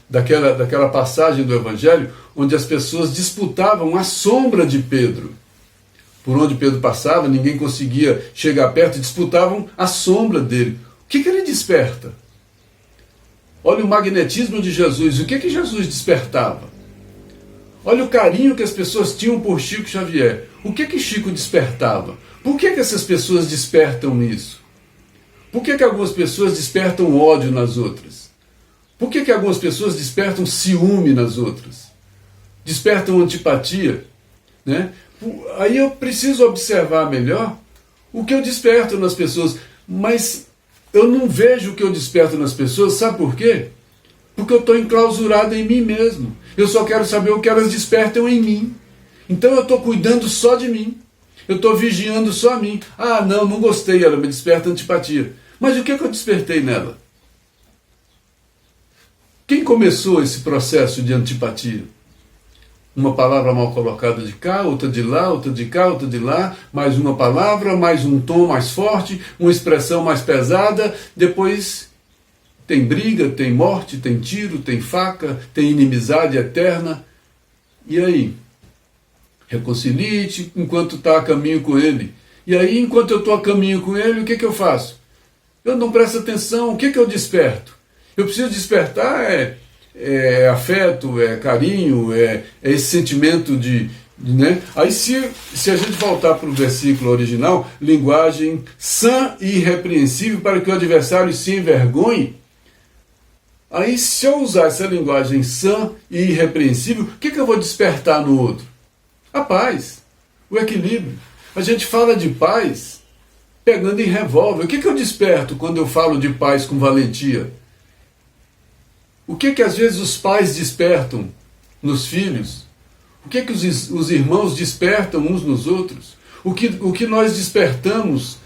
daquela passagem do Evangelho onde as pessoas disputavam a sombra de Pedro. Por onde Pedro passava, ninguém conseguia chegar perto, disputavam a sombra dele. O que ele desperta? Olha o magnetismo de Jesus. O que Jesus despertava? Olha o carinho que as pessoas tinham por Chico Xavier. O que Chico despertava? Por que essas pessoas despertam isso? Por que algumas pessoas despertam ódio nas outras? Por que algumas pessoas despertam ciúme nas outras? Despertam antipatia, né? Aí eu preciso observar melhor o que eu desperto nas pessoas. Mas eu não vejo o que eu desperto nas pessoas, sabe por quê? Porque eu estou enclausurado em mim mesmo. Eu só quero saber o que elas despertam em mim. Então eu estou cuidando só de mim. Eu estou vigiando só a mim. Ah, não gostei, ela me desperta antipatia. Mas o que eu despertei nela? Quem começou esse processo de antipatia? Uma palavra mal colocada de cá, outra de lá, outra de cá, outra de lá, mais uma palavra, mais um tom mais forte, uma expressão mais pesada, depois tem briga, tem morte, tem tiro, tem faca, tem inimizade eterna. E aí? Reconcilie-te enquanto está a caminho com ele. E aí, enquanto eu estou a caminho com ele, o que eu faço? Eu não presto atenção. O que eu desperto? Eu preciso despertar afeto, carinho, esse sentimento Né? Aí se a gente voltar para o versículo original, linguagem sã e irrepreensível para que o adversário se envergonhe. Aí se eu usar essa linguagem sã e irrepreensível, o que eu vou despertar no outro? A paz, o equilíbrio. A gente fala de paz pegando em revólver. O que eu desperto quando eu falo de paz com valentia? O que às vezes os pais despertam nos filhos? O que os irmãos despertam uns nos outros? O que nós despertamos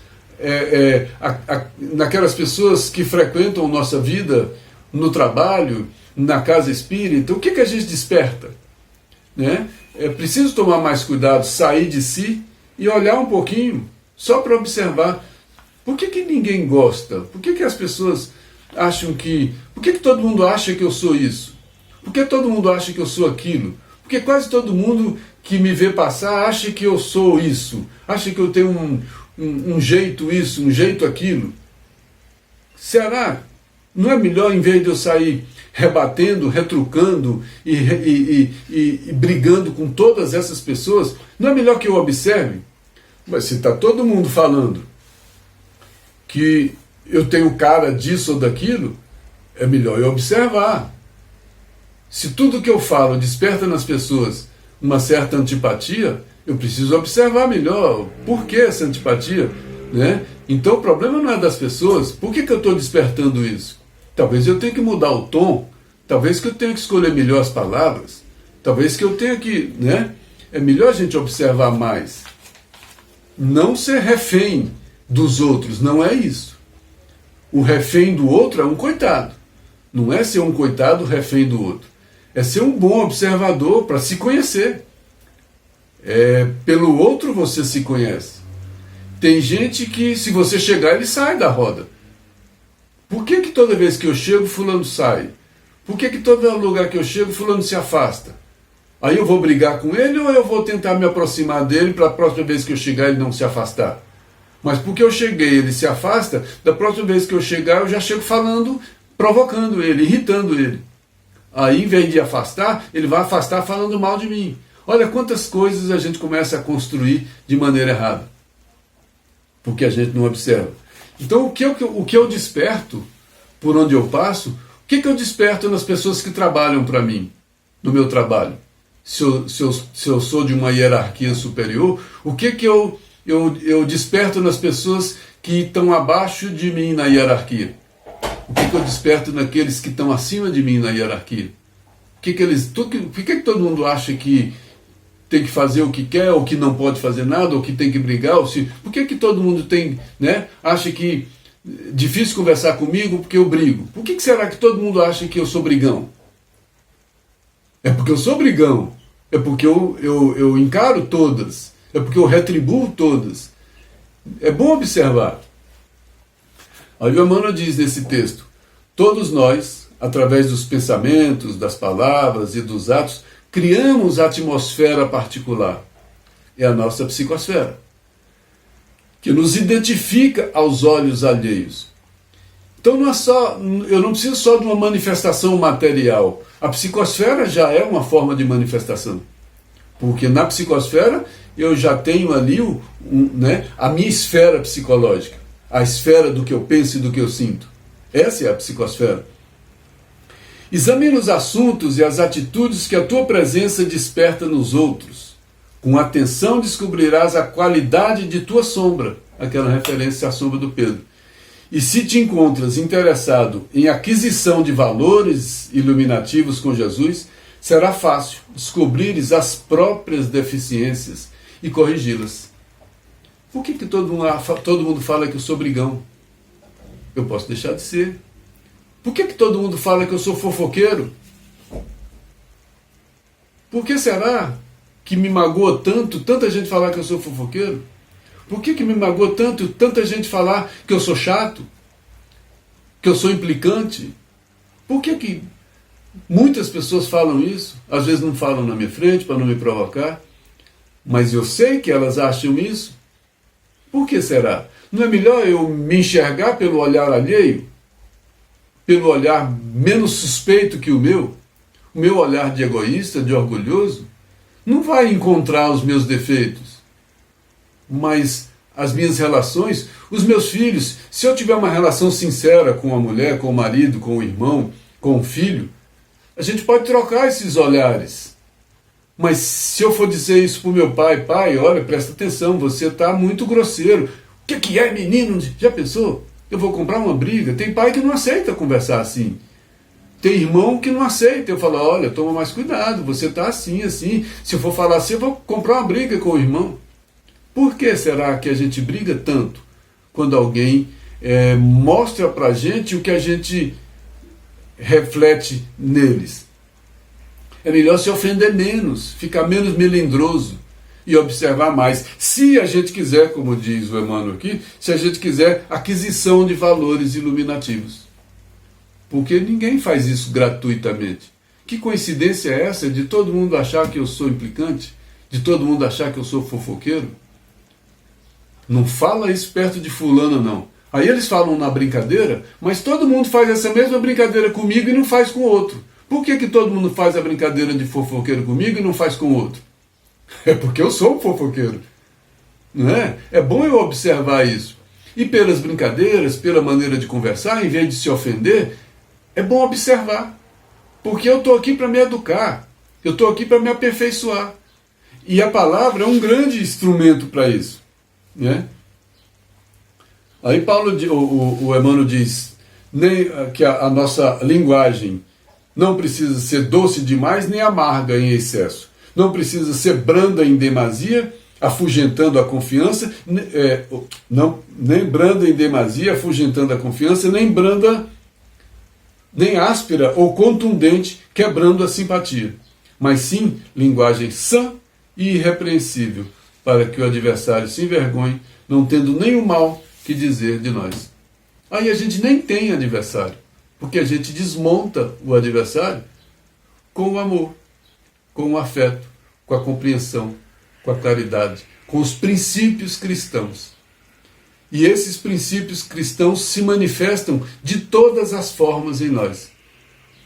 naquelas pessoas que frequentam nossa vida, no trabalho, na casa espírita? O que a gente desperta? Né? É preciso tomar mais cuidado, sair de si e olhar um pouquinho, só para observar. Por que ninguém gosta? Por que as pessoas acham que... Por que todo mundo acha que eu sou isso? Por que todo mundo acha que eu sou aquilo? Porque quase todo mundo que me vê passar acha que eu sou isso, acha que eu tenho um jeito isso, um jeito aquilo. Será? Não é melhor, em vez de eu sair rebatendo, retrucando e brigando com todas essas pessoas, não é melhor que eu observe? Mas se está todo mundo falando que eu tenho cara disso ou daquilo, é melhor eu observar. Se tudo que eu falo desperta nas pessoas uma certa antipatia, eu preciso observar melhor por que essa antipatia, né? Então o problema não é das pessoas. Por que eu estou despertando isso? Talvez eu tenha que mudar o tom, talvez que eu tenha que escolher melhor as palavras, talvez que eu tenha que, né? É melhor a gente observar mais. Não ser refém dos outros, não é isso. O refém do outro é um coitado. Não é ser um coitado refém do outro. É ser um bom observador para se conhecer. Pelo outro você se conhece. Tem gente que, se você chegar, ele sai da roda. Por que toda vez que eu chego, fulano sai? Por que todo lugar que eu chego, fulano se afasta? Aí eu vou brigar com ele ou eu vou tentar me aproximar dele para a próxima vez que eu chegar ele não se afastar? Mas porque eu cheguei, ele se afasta, da próxima vez que eu chegar eu já chego falando, provocando ele, irritando ele. Aí, em vez de afastar, ele vai afastar falando mal de mim. Olha quantas coisas a gente começa a construir de maneira errada. Porque a gente não observa. Então, o que eu desperto por onde eu passo, o que eu desperto nas pessoas que trabalham para mim, no meu trabalho? Se eu sou de uma hierarquia superior, o que eu desperto nas pessoas que estão abaixo de mim na hierarquia? O que eu desperto naqueles que estão acima de mim na hierarquia? Por que todo mundo acha que tem que fazer o que quer, ou que não pode fazer nada, ou que tem que brigar? Por que todo mundo acha que é difícil conversar comigo porque eu brigo? Por que será que todo mundo acha que eu sou brigão? É porque eu sou brigão. É porque eu encaro todas. É porque eu retribuo todas. É bom observar. Aí o Emmanuel diz nesse texto: todos nós, através dos pensamentos, das palavras e dos atos, criamos a atmosfera particular. É a nossa psicosfera, que nos identifica aos olhos alheios. Então eu não preciso só de uma manifestação material. A psicosfera já é uma forma de manifestação. Porque na psicosfera eu já tenho ali a minha esfera psicológica. A esfera do que eu penso e do que eu sinto. Essa é a psicosfera. Examina os assuntos e as atitudes que a tua presença desperta nos outros. Com atenção descobrirás a qualidade de tua sombra. Aquela referência à sombra do Pedro. E se te encontras interessado em aquisição de valores iluminativos com Jesus, será fácil descobrires as próprias deficiências e corrigi-las. Por que todo mundo fala que eu sou brigão? Eu posso deixar de ser. Por que todo mundo fala que eu sou fofoqueiro? Por que será que me magoa tanto, tanta gente falar que eu sou fofoqueiro? Por que me magoa tanto, tanta gente falar que eu sou chato? Que eu sou implicante? Por que muitas pessoas falam isso? Às vezes não falam na minha frente para não me provocar, mas eu sei que elas acham isso. Por que será? Não é melhor eu me enxergar pelo olhar alheio? Pelo olhar menos suspeito que o meu olhar de egoísta, de orgulhoso? não vai encontrar os meus defeitos, mas as minhas relações, os meus filhos, se eu tiver uma relação sincera com a mulher, com o marido, com o irmão, com o filho, a gente pode trocar esses olhares. Mas se eu for dizer isso para o meu pai, pai, olha, presta atenção, você está muito grosseiro. O que é, menino? Já pensou? Eu vou comprar uma briga. Tem pai que não aceita conversar assim. Tem irmão que não aceita. Eu falo, olha, toma mais cuidado, você está assim, assim. Se eu for falar assim, eu vou comprar uma briga com o irmão. Por que será que a gente briga tanto quando alguém mostra para a gente o que a gente reflete neles? É melhor se ofender menos, ficar menos melindroso e observar mais. Se a gente quiser, como diz o Emmanuel aqui, se a gente quiser aquisição de valores iluminativos. Porque ninguém faz isso gratuitamente. Que coincidência é essa de todo mundo achar que eu sou implicante? De todo mundo achar que eu sou fofoqueiro? Não fala isso perto de fulano, não. Aí eles falam na brincadeira, mas todo mundo faz essa mesma brincadeira comigo e não faz com o outro. Por que todo mundo faz a brincadeira de fofoqueiro comigo e não faz com o outro? É porque eu sou um fofoqueiro. Não é? É bom eu observar isso. E pelas brincadeiras, pela maneira de conversar, em vez de se ofender, é bom observar. Porque eu estou aqui para me educar. Eu estou aqui para me aperfeiçoar. E a palavra é um grande instrumento para isso. Né? Aí o Emmanuel diz que a nossa linguagem não precisa ser doce demais nem amarga em excesso. Não precisa ser branda em demasia, afugentando a confiança, nem branda em demasia, afugentando a confiança, nem branda, nem áspera ou contundente, quebrando a simpatia. Mas sim, linguagem sã e irrepreensível, para que o adversário se envergonhe, não tendo nenhum mal que dizer de nós. Aí a gente nem tem adversário, porque a gente desmonta o adversário com o amor, com o afeto, com a compreensão, com a caridade, com os princípios cristãos. E esses princípios cristãos se manifestam de todas as formas em nós.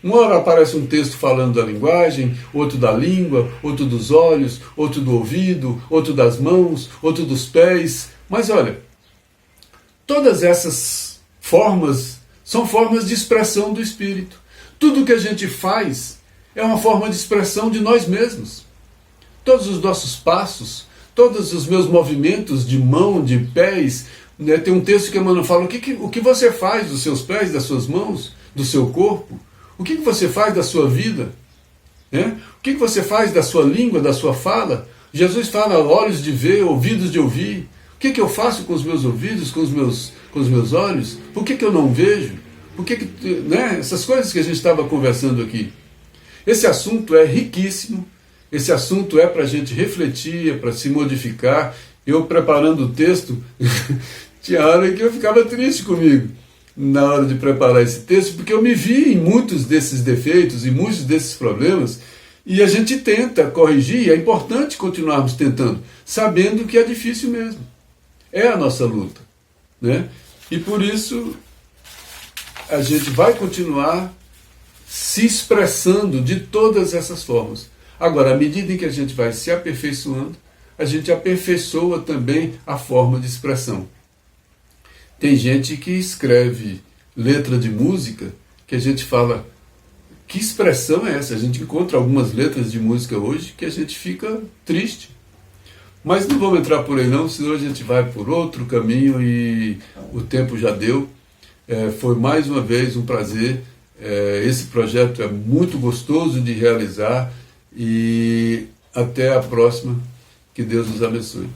Uma hora aparece um texto falando da linguagem, outro da língua, outro dos olhos, outro do ouvido, outro das mãos, outro dos pés. Mas olha, todas essas formas são formas de expressão do Espírito. Tudo que a gente faz é uma forma de expressão de nós mesmos. Todos os nossos passos, todos os meus movimentos de mão, de pés, né? Tem um texto que Emmanuel fala, o que você faz dos seus pés, das suas mãos, do seu corpo? O que você faz da sua vida? Né? O que você faz da sua língua, da sua fala? Jesus fala, olhos de ver, ouvidos de ouvir. O que eu faço com os meus ouvidos, com os meus olhos? Por que eu não vejo? Né? Essas coisas que a gente estava conversando aqui. Esse assunto é riquíssimo, esse assunto é para a gente refletir, é para se modificar. Eu preparando o texto, tinha hora que eu ficava triste comigo na hora de preparar esse texto, porque eu me vi em muitos desses defeitos e muitos desses problemas, e a gente tenta corrigir, é importante continuarmos tentando, sabendo que é difícil mesmo. É a nossa luta, né? E por isso a gente vai continuar se expressando de todas essas formas. Agora, à medida em que a gente vai se aperfeiçoando, a gente aperfeiçoa também a forma de expressão. Tem gente que escreve letra de música que a gente fala, que expressão é essa? A gente encontra algumas letras de música hoje que a gente fica triste. Mas não vamos entrar por aí não, senão a gente vai por outro caminho e o tempo já deu. Foi mais uma vez um prazer. Esse projeto é muito gostoso de realizar e até a próxima. Que Deus nos abençoe.